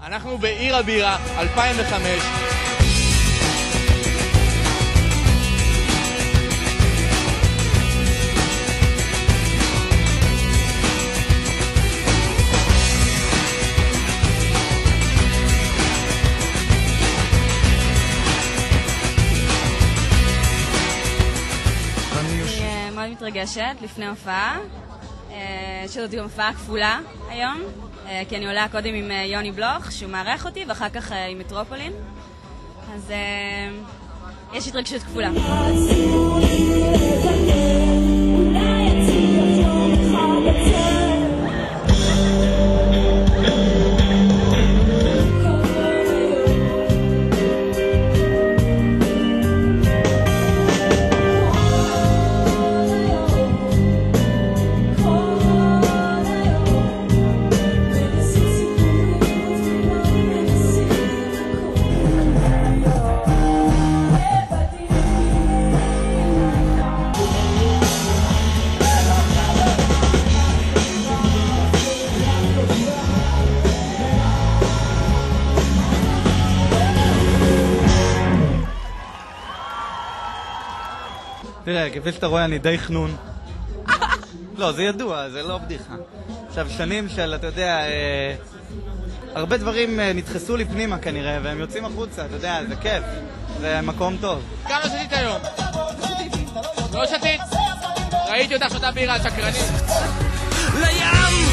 אנחנו בעיר הבירה 2005. אני מאוד מתרגשת לפני הופעה. שזאת גם הופעה כפולה היום, כי אני עולה קודם עם יוני בלוך, שהוא מערך אותי, ואחר כך עם מטרופולין. אז יש התרגשות כפולה. תראה, כפי שאתה רואה, אני די חנון. לא, זה ידוע, זה לא בדיחה. עכשיו, שנים של, אתה יודע, הרבה דברים נדחסו לי פנימה כנראה, והם יוצאים החוצה, אתה יודע, זה כיף. זה מקום טוב. כמה שתית היום? לא שתית? ראיתי אותך שותה בירה, שקרנית. לים!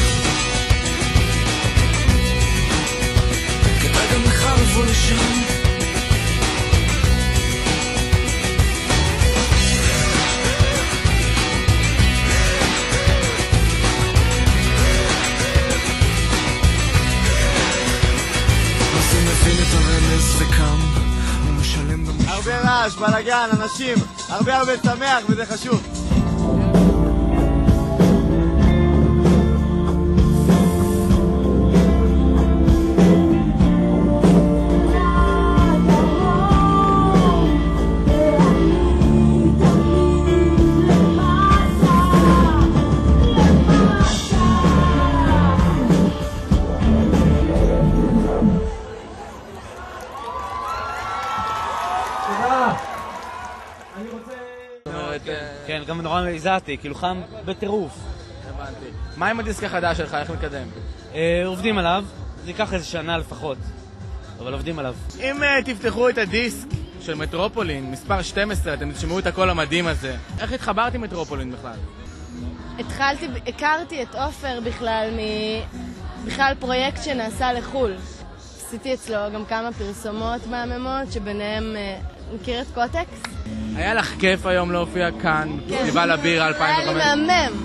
כדאי גם לך לבוא לשם. הרבה רעש, בלגן, אנשים, הרבה שמח וזה חשוב. כן, גם נורא הזעתי, כאילו חם בטירוף. הבנתי. מה עם הדיסק החדש שלך? איך מקדם? עובדים עליו, זה ייקח איזה שנה לפחות, אבל עובדים עליו. אם תפתחו את הדיסק של מטרופולין, מספר 12, אתם תשמעו את הקול המדהים הזה. איך התחברתי עם מטרופולין בכלל? הכרתי את אופר בכלל פרויקט שנעשה לחול. עשיתי אצלו גם כמה פרסומות מהממות, שביניהם מכיר את קוטקס? היה לך כיף היום להופיע כאן, פסטיבל הבירה 2005? היה לי מהמם,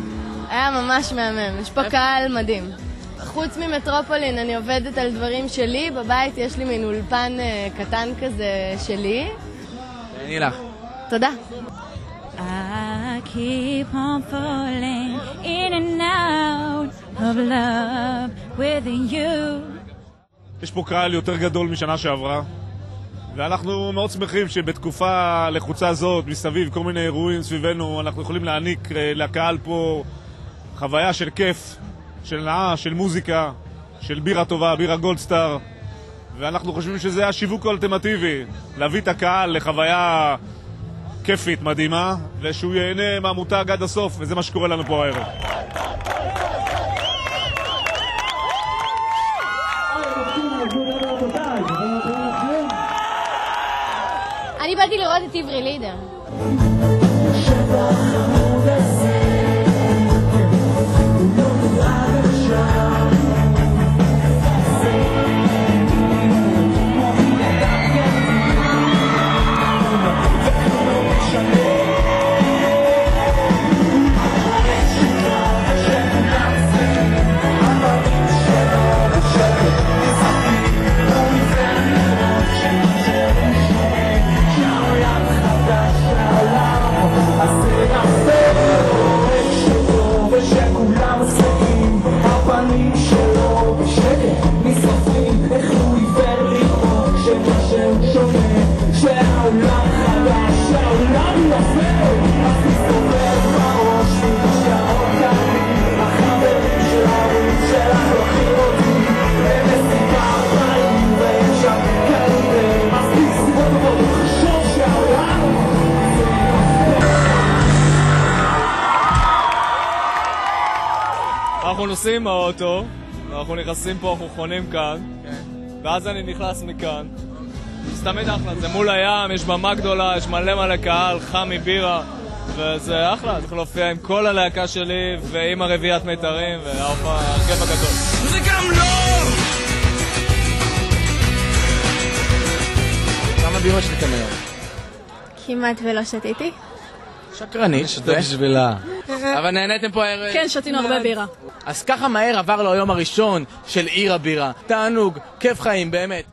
היה ממש מהמם, יש פה קהל מדהים. חוץ ממטרופולין אני עובדת על דברים שלי, בבית יש לי מין אולפן קטן כזה שלי. תהני לך. תודה. I keep on falling in and out of love with you. יש פה קהל יותר גדול משנה שעברה, ואנחנו מאוד שמחים שבתקופה לחוצה זאת, מסביב כל מיני אירועים סביבנו, אנחנו יכולים להעניק לקהל פה חוויה של כיף, של נאה, של מוזיקה, של בירה טובה, בירה גולדסטאר, ואנחנו חושבים שזה השיווק האלטרנטיבי, להביא את הקהל לחוויה כיפית, מדהימה, ושהוא ייהנה מהמותג עד הסוף, וזה מה שקורה לנו פה הערב. אני באתי לראות את עברי לידר. I say אנחנו נוסעים מהאוטו, אנחנו נכנסים פה, אנחנו חונים כאן, ואז אני נכנס מכאן. זה תמיד אחלה, זה מול הים, יש במה גדולה, יש מלא קהל, חם מבירה, וזה אחלה. צריך להופיע עם כל הלהקה שלי ועם הרביעיית מיתרים, והכיף הגדול. זה גם לא! כמה בירה שתיתם היום? כמעט ולא שתיתי. שקרנית. שתה בשבילה. אבל נהניתם פה הערב? כן, שתינו הרבה בירה. אז ככה מהר עבר לו היום הראשון של עיר הבירה. תענוג, כיף חיים, באמת.